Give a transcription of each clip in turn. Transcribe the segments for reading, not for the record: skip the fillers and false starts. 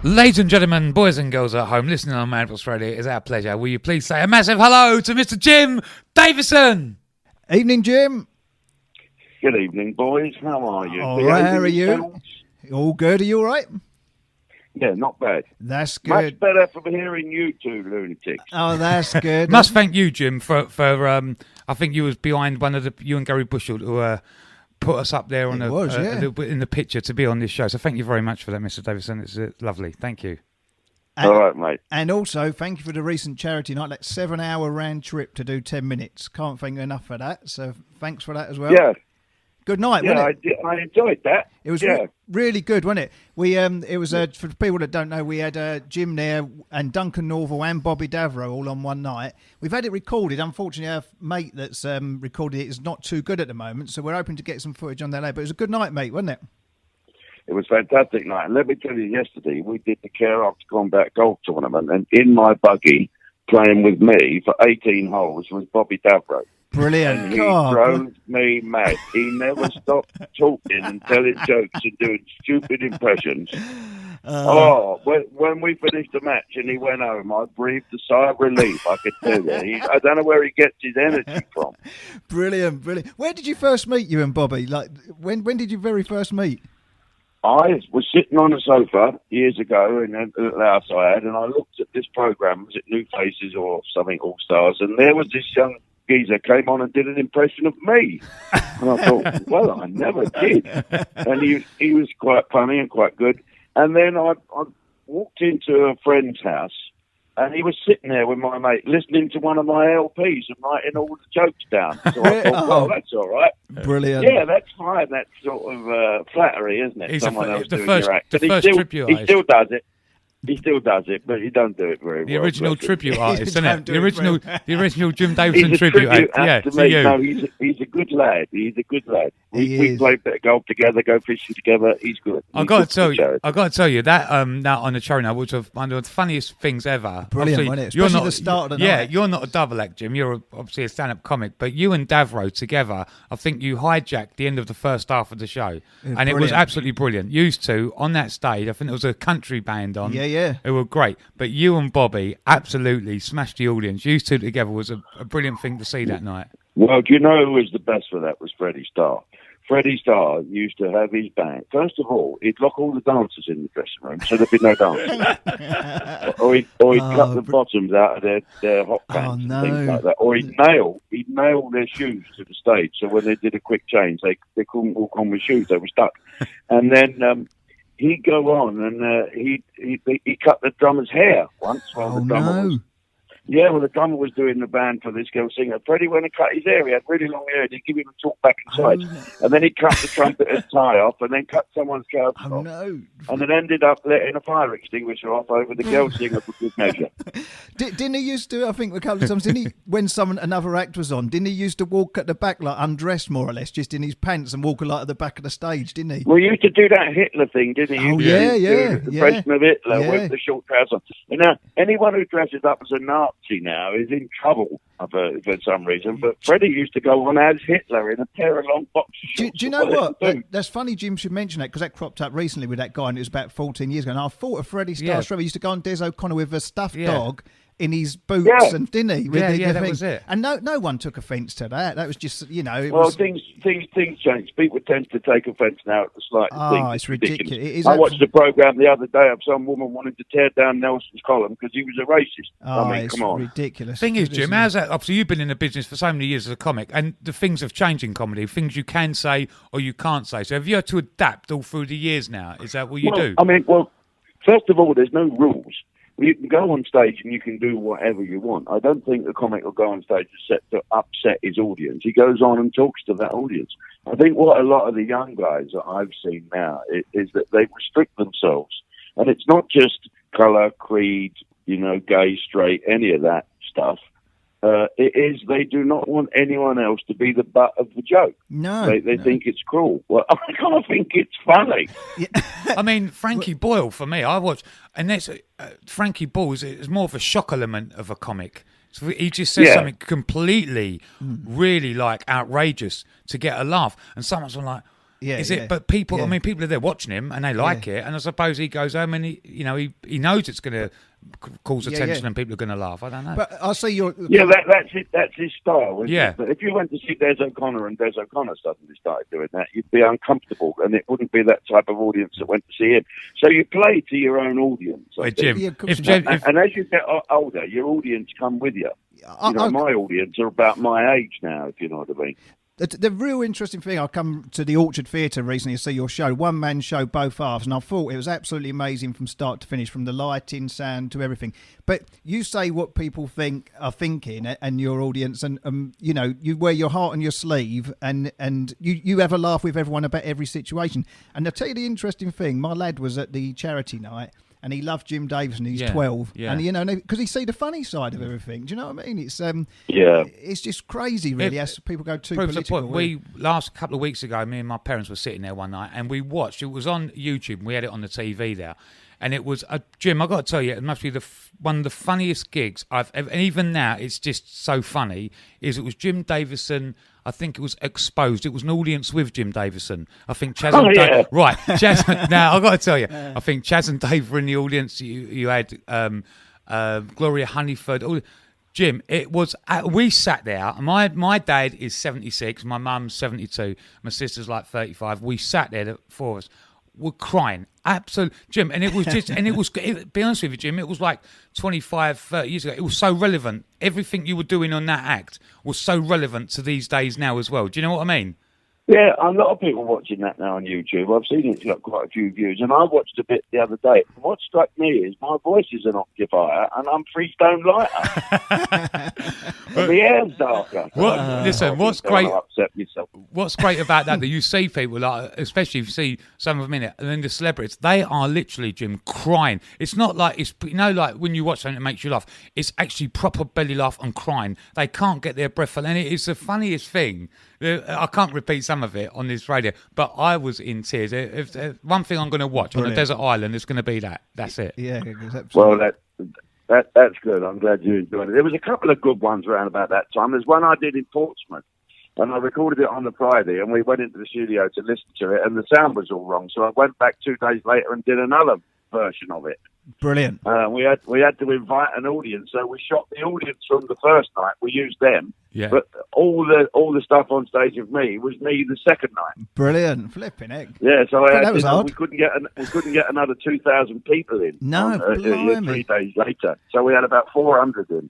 Ladies and gentlemen, boys and girls at home, listening on Madness Freddie, it is our pleasure. Will you please say a massive hello to Mr. Jim Davidson? Evening, Jim. Good evening, boys. How are you? All right, how are you? All good. Are you all right? Yeah, not bad. That's good. Much better from hearing you two lunatics. Oh, that's good. Must thank you, Jim, for I think you was behind you and Gary Bushell who put us up there on a little bit in the picture to be on this show. So thank you very much for that, Mr. Davidson. It's lovely. Thank you. All right, mate. And also, thank you for the recent charity night, that 7-hour round trip to do 10 minutes. Can't thank you enough for that. So thanks for that as well. Yeah. Good night, Yeah, wasn't it? I enjoyed that. It was really good, wasn't it? We it was for people that don't know, we had Jim there and Duncan Norval and Bobby Davro all on one night. We've had it recorded. Unfortunately, our mate that's recorded it is not too good at the moment, so we're hoping to get some footage on that later. But it was a good night, mate, wasn't it? It was a fantastic night. And let me tell you, yesterday we did the Care After Combat Golf Tournament, and in my buggy, playing with me for 18 holes, was Bobby Davro. Brilliant. And he drove me mad. He never stopped talking and telling jokes and doing stupid impressions. When we finished the match and he went home, I breathed a sigh of relief. I could tell you. I don't know where he gets his energy from. Brilliant. Where did you first meet you and Bobby? Like, when did you very first meet? I was sitting on a sofa years ago in the house I had, and I looked at this program. Was it New Faces or something, All Stars? And there was this young geezer came on and did an impression of me. And I thought, well, I never did. And he was quite funny and quite good. And then I walked into a friend's house, and he was sitting there with my mate, listening to one of my LPs and writing all the jokes down. So I thought, well, that's all right. Brilliant. Yeah, that's fine. That's sort of flattery, isn't it? Someone else doing your act. The first tribute artist. He still does it. He still does it, but he don't do it very well. The original tribute artist, isn't it? The original Jim Davidson tribute artist. Yeah, to you. No, he's a good lad. He's a good lad. We play a bit of golf together, go fishing together. He's good. I got to tell you that that on the charity night was one of the funniest things ever. Brilliant, wasn't it? Especially the start of the night. Yeah, you're not a double act, Jim. You're obviously a stand-up comic, but you and Davro together, I think you hijacked the end of the first half of the show, and it was absolutely brilliant. Used to on that stage, I think there was a country band on. Yeah. It were great, but you and Bobby absolutely smashed the audience. You two together was a brilliant thing to see that night. Well, do you know who was the best for that? Was Freddie Starr. Freddie Starr used to have his band. First of all, he'd lock all the dancers in the dressing room, so there'd be no dancers. or he'd cut the bottoms out of their hot pants and things like that. Or he'd nail their shoes to the stage, so when they did a quick change, they couldn't walk on with shoes; they were stuck. And then he'd go on and he cut the drummer's hair once while the drummer was... Yeah, well, the drummer was doing the band for this girl singer. Freddie went and cut his hair. He had really long hair. He'd give him a talk back and sides. And then he cut the trumpeter's tie off and then cut someone's trousers off. No. And then ended up letting a fire extinguisher off over the girl singer for good measure. Didn't he used to, I think a couple of times, didn't he, when another act was on, didn't he used to walk at the back like undressed more or less, just in his pants and walk like at the back of the stage, didn't he? Well, he used to do that Hitler thing, didn't he? Yeah. The impression of Hitler with the short trousers. And now, anyone who dresses up as a Nazi now is in trouble for some reason. But Freddie used to go on as Hitler in a pair of long boxer shorts. Do you know what? That's funny Jim should mention that, because that cropped up recently with that guy, and it was about 14 years ago. And I thought of Freddie Starr. He used to go on Des O'Connor with a stuffed dog in his boots, and didn't he? That was it. And no one took offence to that. That was just, things change. People tend to take offence now at the slightest thing. It's ridiculous. I watched a programme the other day of some woman wanting to tear down Nelson's column because he was a racist. Come on. Ridiculous. Thing is, Jim, how's that? Obviously, you've been in the business for so many years as a comic, and the things have changed in comedy. Things you can say or you can't say. So have you had to adapt all through the years now? Is that what you do? First of all, there's no rules. You can go on stage and you can do whatever you want. I don't think a comic will go on stage to upset his audience. He goes on and talks to that audience. I think what a lot of the young guys that I've seen now is that they restrict themselves. And it's not just colour, creed, gay, straight, any of that stuff. It is they do not want anyone else to be the butt of the joke. No. They think it's cruel. Well, I kind of think it's funny. I mean, Frankie Boyle, for me, I watch, and that's Frankie Boyle is more of a shock element of a comic. So he just says something completely, really like outrageous to get a laugh, and someone's like, Yeah, is it? But people, I mean, people are there watching him and they like it, and I suppose he goes home and he knows it's going to cause attention and people are going to laugh. I don't know. But I see your that's it. That's his style. Yeah. It? But if you went to see Des O'Connor and Des O'Connor suddenly started doing that, you'd be uncomfortable, and it wouldn't be that type of audience that went to see him. So you play to your own audience. Wait, Jim, and as you get older, your audience come with you. My audience are about my age now, if you know what I mean. The real interesting thing, I come to the Orchard Theatre recently to see your show, one-man show, both halves, and I thought it was absolutely amazing from start to finish, from the lighting, sound to everything. But you say what people are thinking, and your audience, and you wear your heart on your sleeve, and you have a laugh with everyone about every situation. And I'll tell you the interesting thing, my lad was at the charity night, and he loved Jim Davidson. He's 12, and because he see the funny side of everything. Do you know what I mean? It's it's just crazy, really. As people go too political. We last couple of weeks ago, me and my parents were sitting there one night, and we watched. It was on YouTube. And we had it on the TV there, and it was Jim. I got to tell you, it must be one of the funniest gigs I've ever. And even now, it's just so funny. It was Jim Davidson. I think it was Exposed. It was an audience with Jim Davidson. I think Chas and Dave. Right, Chas. Now I got to tell you, I think Chas and Dave were in the audience. You had Gloria Honeyford. Jim, it was. We sat there. My dad is 76. My mum's 72. My sister's like 35. We sat there, the four of us. Were crying, absolutely, Jim, and it was just, be honest with you, Jim, it was like 25, 30 years ago. It was so relevant. Everything you were doing on that act was so relevant to these days now as well. Do you know what I mean? Yeah, a lot of people watching that now on YouTube. I've seen it's got quite a few views, and I watched a bit the other day. What struck me is my voice is an occupier, and I'm Freestone lighter. And the air's darker. What's great? Upset myself. What's great about that you see people, like, especially if you see some of them in it, and then the celebrities, they are literally, Jim, crying. It's not like like when you watch something that makes you laugh. It's actually proper belly laugh and crying. They can't get their breath, and it is the funniest thing. I can't repeat some of it on this radio, but I was in tears. If one thing I'm going to watch on a desert island, it's going to be that. That's it. Yeah, absolutely. Well, that's good. I'm glad you enjoyed it. There was a couple of good ones around about that time. There's one I did in Portsmouth, and I recorded it on the Friday, and we went into the studio to listen to it, and the sound was all wrong. So I went back 2 days later and did another version of it. Brilliant. We had to invite an audience, so we shot the audience from the first night. We used them, but all the stuff on stage of me was me the second night. Brilliant, flipping heck. Yeah, so we couldn't get another 2,000 people in. No, 3 days later, so we had about 400 in.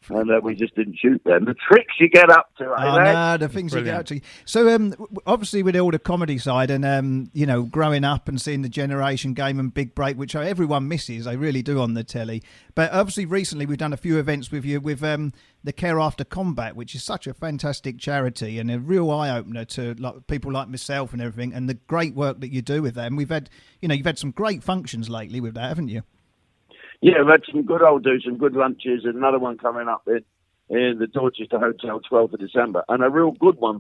And we just didn't shoot them. The tricks you get up to, the things you get up to. So, obviously, with all the comedy side and, growing up and seeing the Generation Game and Big Break, which everyone misses, they really do on the telly. But obviously, recently, we've done a few events with you with the Care After Combat, which is such a fantastic charity and a real eye-opener to people like myself and everything, and the great work that you do with that. And we've had, you've had some great functions lately with that, haven't you? Yeah, we've had some good lunches, and another one coming up in the Dorchester Hotel, 12th of December, and a real good one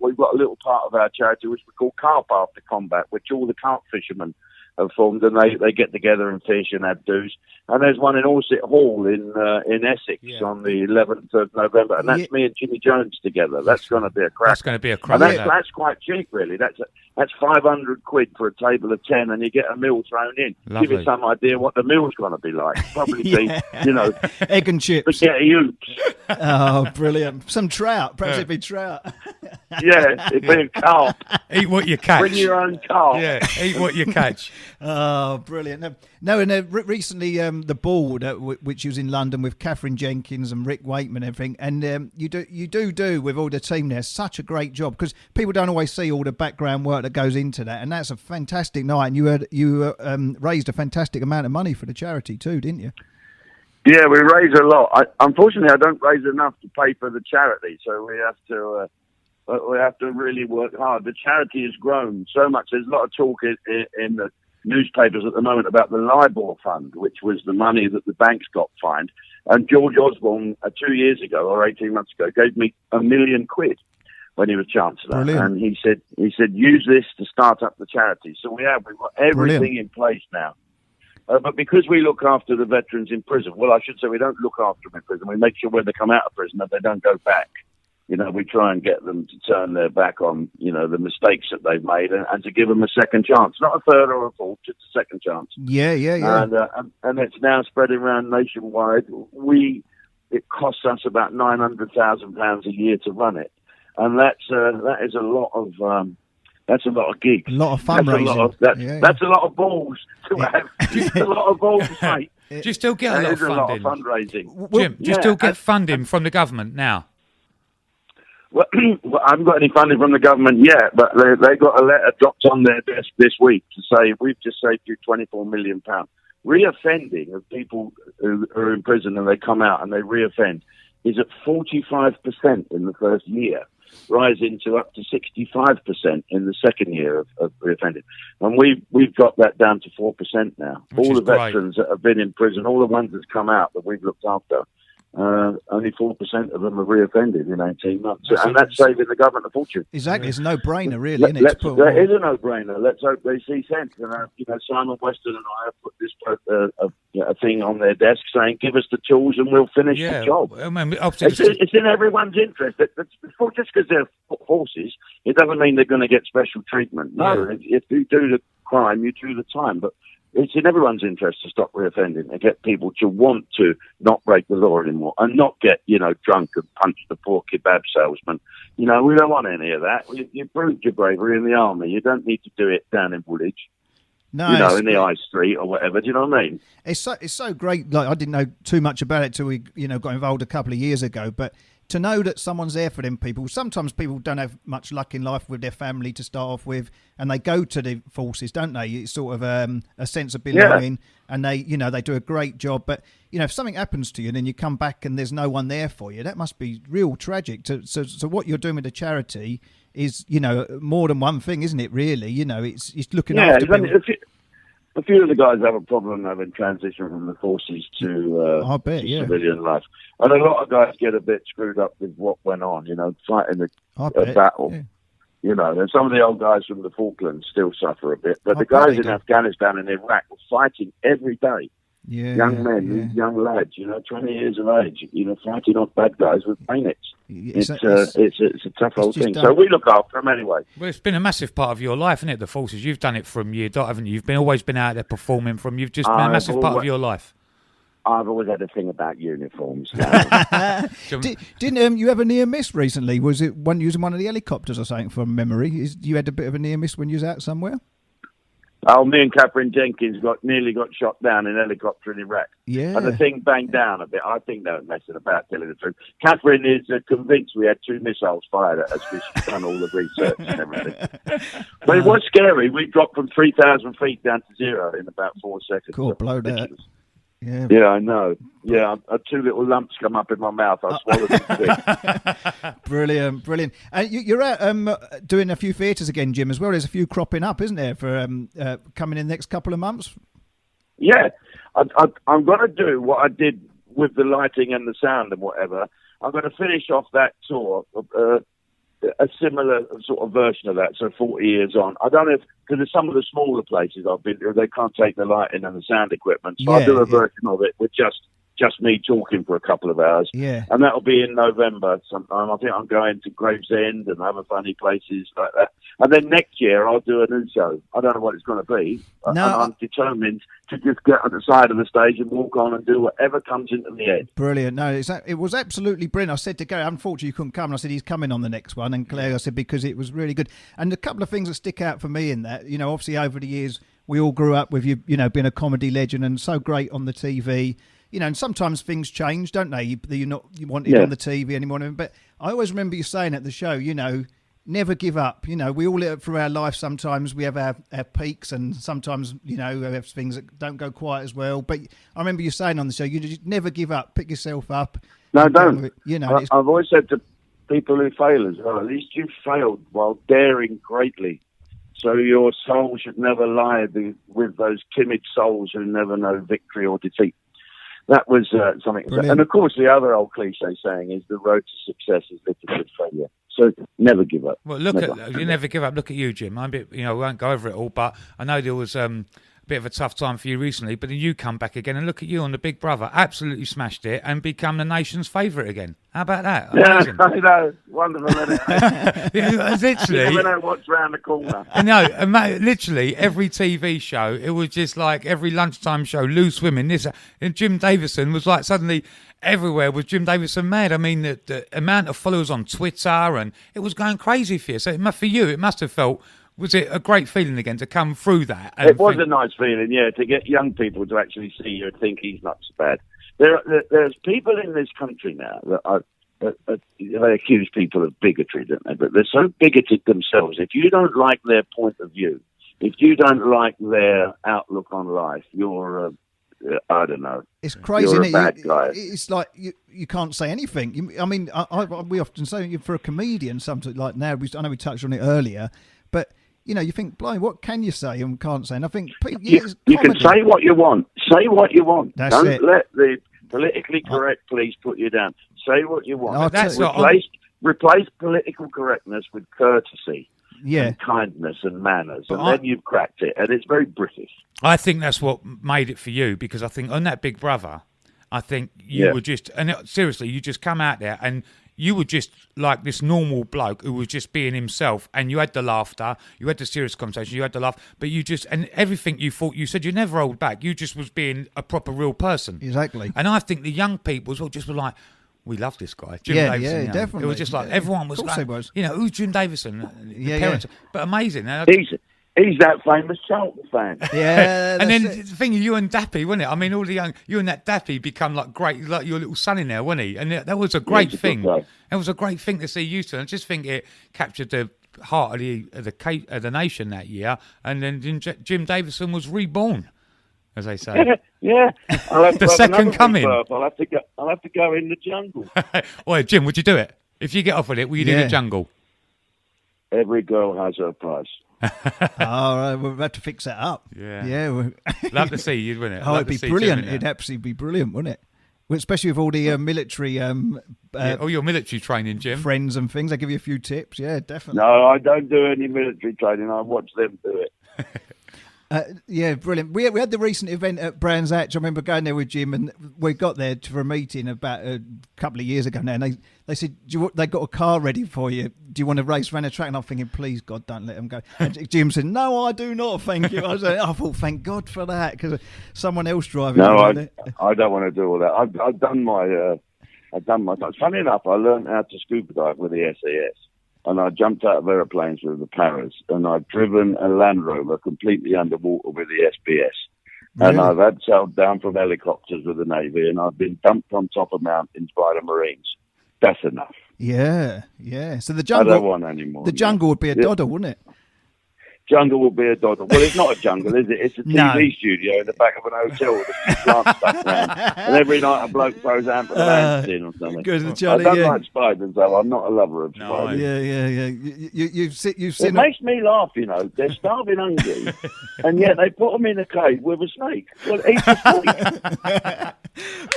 we've got a little part of our charity which we call Carp After Combat, which all the carp fishermen have formed, and they get together and fish and have do's. And there's one in Orset Hall in Essex on the 11th of November, and that's me and Jimmy Jones together. That's going to be a crack. That's going to be a crack. And that's quite cheap, really. That's £500 for a table of 10, and you get a meal thrown in. Lovely. Give you some idea what the meal's going to be like. Probably be, egg and chips. Spaghetti hoops. Oh, brilliant. Some trout. Perhaps it'd be trout. Yeah, it'd be a carp. Eat what you catch. Bring your own carp. Yeah, eat what you catch. Oh, brilliant. No, and recently the Board, which was in London with Catherine Jenkins and Rick Wakeman and everything, and you do with all the team there such a great job, because people don't always see all the background work that goes into that, and that's a fantastic night, and you raised a fantastic amount of money for the charity too, didn't you? Yeah, we raise a lot. Unfortunately, I don't raise enough to pay for the charity, so we have to really work hard. The charity has grown so much. There's a lot of talk in the newspapers at the moment about the LIBOR fund, which was the money that the banks got fined. And George Osborne, 2 years ago or 18 months ago, gave me £1 million when he was Chancellor. Brilliant. And he said, use this to start up the charity. So we've got everything in place now. But because we look after the veterans in prison, well, I should say we don't look after them in prison. We make sure when they come out of prison that they don't go back. we try and get them to turn their back on, the mistakes that they've made and to give them a second chance, not a third or a fourth, just a second chance. Yeah. And it's now spreading around nationwide. It costs us about £900,000 a year to run it, and that is a lot of that's a lot of gigs. A lot of fundraising. That's a lot of balls to have. It's a lot of balls, mate. Do you still get a lot of funding? A lot of fundraising. Jim, do you still get funding from the government now? Well, I haven't got any funding from the government yet, but they got a letter dropped on their desk this week to say, we've just saved you £24 million. Reoffending of people who are in prison and they come out and they reoffend is at 45% in the first year, rising to up to 65% in the second year of reoffending. And we've got that down to 4% now. All the veterans that have been in prison, all the ones that's come out that we've looked after, only 4% of them have reoffended in 18 months. That's saving the government a fortune. Exactly. It's a no-brainer, really, isn't it? That is a no-brainer. Let's hope they see sense. And, Simon Weston and I have put this a thing on their desk saying, give us the tools and we'll finish the job. I mean, it's in everyone's interest. Just because they're horses, it doesn't mean they're going to get special treatment. No, if you do the crime, you do the time. But it's in everyone's interest to stop reoffending and get people to want to not break the law anymore and not get, drunk and punch the poor kebab salesman. We don't want any of that. You proved your bravery in the army. You don't need to do it down in Woolwich. No, in the High Street or whatever. Do you know what I mean? It's so great. Like, I didn't know too much about it till we, got involved a couple of years ago. But to know that someone's there for them people. Sometimes people don't have much luck in life with their family to start off with, and they go to the forces, don't they? It's sort of a sense of belonging, and they do a great job. But if something happens to you and then you come back and there's no one there for you, that must be real tragic. So what you're doing with the charity is, more than one thing, isn't it? Really, it's looking after people. A few of the guys have a problem having transitioned from the forces to civilian life. And a lot of guys get a bit screwed up with what went on, fighting a battle. Yeah. And some of the old guys from the Falklands still suffer a bit. But the guys in Afghanistan and Iraq were fighting every day. Yeah, young men, these young lads, 20 years of age, fighting off bad guys with bayonets. It's a tough old thing. So we look after them anyway. Well, it's been a massive part of your life, isn't it, the forces? You've done it from year dot, haven't you? You've always been out there performing from. You've just been a massive part of your life. I've always had a thing about uniforms. Didn't you have a near miss recently? Was it using one of the helicopters or something from memory? You had a bit of a near miss when you was out somewhere? Oh, me and Catherine Jenkins nearly got shot down in a helicopter in Iraq. Yeah. And the thing banged down a bit. I think they were messing about, telling the truth. Catherine is convinced we had 2 missiles fired at us because she's done all the research and everything. But it was scary. We dropped from 3,000 feet down to 0 in about 4 seconds. Cool, blow that. Yeah, I know. Yeah, I had 2 little lumps come up in my mouth. I swallowed them quick. Brilliant. You're out doing a few theatres again, Jim, as well. There's a few cropping up, isn't there, for coming in the next couple of months? Yeah, I'm going to do what I did with the lighting and the sound and whatever. I'm going to finish off that tour, a similar sort of version of that, so 40 years on. I don't know if, because there's some of the smaller places I've been to, they can't take the lighting and the sound equipment, so I'll do a version of it with just me talking for a couple of hours. Yeah. And that'll be in November sometime. I think I'm going to Gravesend and other funny places like that. And then next year I'll do a new show. I don't know what it's going to be. No. I'm determined to just get on the side of the stage and walk on and do whatever comes into the head. Brilliant. No, it was absolutely brilliant. I said to Gary, unfortunately you couldn't come, and I said he's coming on the next one. And Claire, I said, because it was really good. And a couple of things that stick out for me in that, obviously over the years we all grew up with you, being a comedy legend and so great on the TV. And sometimes things change, don't they? You want it on the TV anymore. But I always remember you saying at the show, never give up. We all live through our life. Sometimes we have our peaks, and sometimes, we have things that don't go quite as well. But I remember you saying on the show, you just never give up. Pick yourself up. No, don't. I've always said to people who fail as well, at least you failed while daring greatly. So your soul should never lie with those timid souls who never know victory or defeat. That was something. Brilliant. And of course, the other old cliche saying is the road to success is littered with failure. So never give up. Well, you never give up. Look at you, Jim. We won't go over it all, but I know there was bit of a tough time for you recently, but then you come back again and look at you on the Big Brother, absolutely smashed it and become the nation's favourite again. How about that? Amazing. Yeah, I know. Wonderful, isn't it? Literally, you never know what's round the corner. No, literally every TV show, it was just like every lunchtime show, Loose Women, this, and Jim Davidson was like suddenly everywhere was Jim Davidson mad. I mean, the amount of followers on Twitter, and it was going crazy for you. So for you, it must have felt, was it a great feeling again to come through that? And it was a nice feeling, yeah, to get young people to actually see you and think he's not so bad. There's people in this country now that they accuse people of bigotry, don't they? But they're so bigoted themselves. If you don't like their point of view, if you don't like their outlook on life, you're I don't know. It's crazy, you're isn't a bad guy. It's like you can't say anything. I mean, we often say for a comedian, something like now. I know we touched on it earlier, but you know, you think, blind, what can you say and can't say? And I think you can say what you want. Say what you want. That's Don't it. let the politically correct police put you down. Say what you want. That's replace political correctness with courtesy. Yeah. And kindness and manners, and then you've cracked it, and it's very British. I think that's what made it for you, because I think on that Big Brother, I think you were just, and seriously, you just come out there and you were just like this normal bloke who was just being himself, and you had the laughter, you had the serious conversation, you had the laugh, but you just, and everything you thought, you said you never hold back, you just was being a proper real person. Exactly. And I think the young people as well just were like, we love this guy, Jim Yeah, Davidson. yeah, definitely. It was just like everyone was like, you know, who's Jim Davidson? The parents, but amazing. He's that famous Charlton fan. Yeah, and then the thing, you and Dappy, wasn't it? I mean, all the young, you and that Dappy become like great, like your little son in there, wasn't he? And that was a great thing. It was a great thing to see you two. I just think it captured the heart of the nation that year. And then Jim Davidson was reborn, as they say. Yeah. I'll have to The have second coming. I'll have to go in the jungle. Well, Jim, would you do it? If you get offered it, will you do the jungle? Every girl has her price. All right, we'll have to fix that up. Yeah. Love to see you, wouldn't it? Oh, it'd be brilliant. It'd absolutely be brilliant, wouldn't it? Well, especially with all the military all your military training, Jim. Friends and things. They give you a few tips. Yeah, definitely. No, I don't do any military training. I watch them do it. Yeah, brilliant. We had the recent event at Brands Hatch. I remember going there with Jim, and we got there for a meeting about a couple of years ago now, and they said, they got a car ready for you. Do you want to race around a track? And I'm thinking, please, God, don't let them go. And Jim said, no, I do not, thank you. I thought, thank God for that, because someone else driving. No, I don't want to do all that. I've done my time. Funny enough, I learned how to scuba dive with the SAS. And I jumped out of aeroplanes with the Paras, and I've driven a Land Rover completely underwater with the SBS. Really? And I've had sailed down from helicopters with the Navy, and I've been dumped on top of mountains by the Marines. That's enough. Yeah. So the jungle. I don't want any more. The jungle would be a dodder, wouldn't it? Jungle will be a dodder. Well, it's not a jungle, is it? It's a TV studio in the back of an hotel with a few plants stuck around. And every night a bloke throws out for ants in or something. Good, Charlie, I don't like spiders, though. I'm not a lover of spiders. Yeah. You've seen. It makes me laugh, you know. They're starving hungry, and yet they put them in a cave with a snake. Well, eat the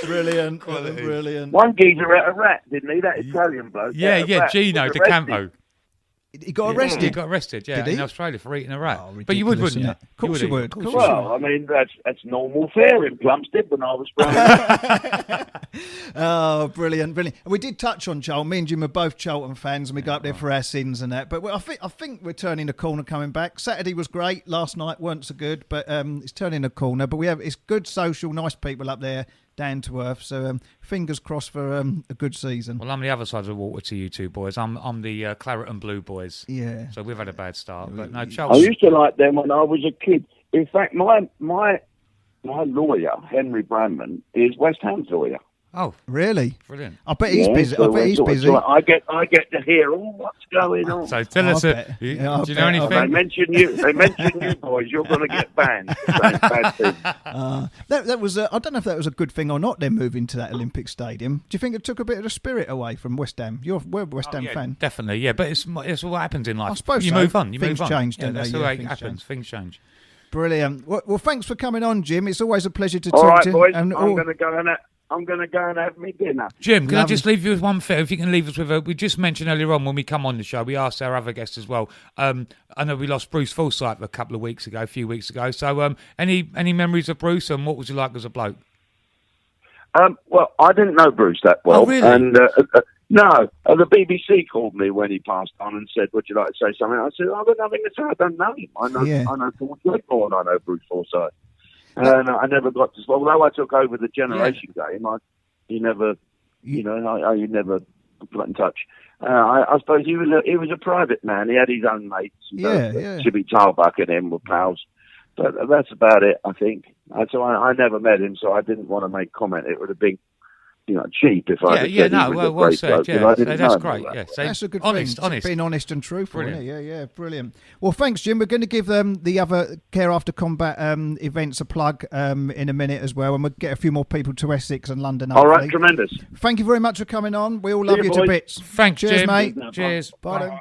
snake. Brilliant. One geezer ate a rat, didn't he? That Italian bloke. Yeah, Gino De Campo. He got arrested. He got arrested, in Australia for eating a rat. But you wouldn't you? Of course you would. Well, I mean, that's normal fare in Plumstead when I was growing up. Oh, brilliant. And we did touch on Charlton. Me and Jim are both Charlton fans, and we go up there for our sins and that. But I think we're turning a corner coming back. Saturday was great. Last night weren't so good, but it's turning a corner. But it's good social, nice people up there, down to earth. So fingers crossed for a good season. Well, I'm the other side of the water to you two boys. I'm the claret and blue boys. Yeah. So we've had a bad start. But no, I used to like them when I was a kid. In fact, my lawyer, Henry Brandman, is West Ham's lawyer. Oh, really? Brilliant. I bet he's busy. I bet he's busy. So I get to hear all what's going on. So tell us, do you know anything? They mention you boys. You're going to get banned. That was. I don't know if that was a good thing or not. They're moving to that Olympic Stadium. Do you think it took a bit of the spirit away from West Ham? We're a West Ham fan. Definitely, yeah. But it's what happens in life. I suppose you move on. Things change, don't that's they? the way it happens. Things change. Brilliant. Well, thanks for coming on, Jim. It's always a pleasure to all talk right, to you. Boys, And I'm going to go I'm going to go and have me dinner. Jim, can I just leave you with one thing? If you can leave us with we just mentioned earlier on when we come on the show, we asked our other guests as well. I know we lost Bruce Forsyth a few weeks ago. So any memories of Bruce, and what was he like as a bloke? Well, I didn't know Bruce that well. Oh, really? And no, the BBC called me when he passed on and said, "Would you like to say something?" I said, "I've got nothing to say. I don't know him. I know Paul Goodmore and I know Bruce Forsyth." And I never got to. Although I took over the Generation game, he never got in touch. I suppose he was a private man. He had his own mates. Jimmy Tarbuck and him were pals. But that's about it, I think. So I never met him, so I didn't want to make comment. It would have been, cheap if I had said well said. Yeah, that's great. Yeah, that's a good thing. Being honest and truthful. Brilliant. Yeah, brilliant. Well, thanks, Jim. We're going to give the other Care After Combat events a plug in a minute as well, and we'll get a few more people to Essex and London. Hopefully. All right, tremendous. Thank you very much for coming on. We all love you to bits. Thanks, Cheers, Jim. mate. Cheers. Bye.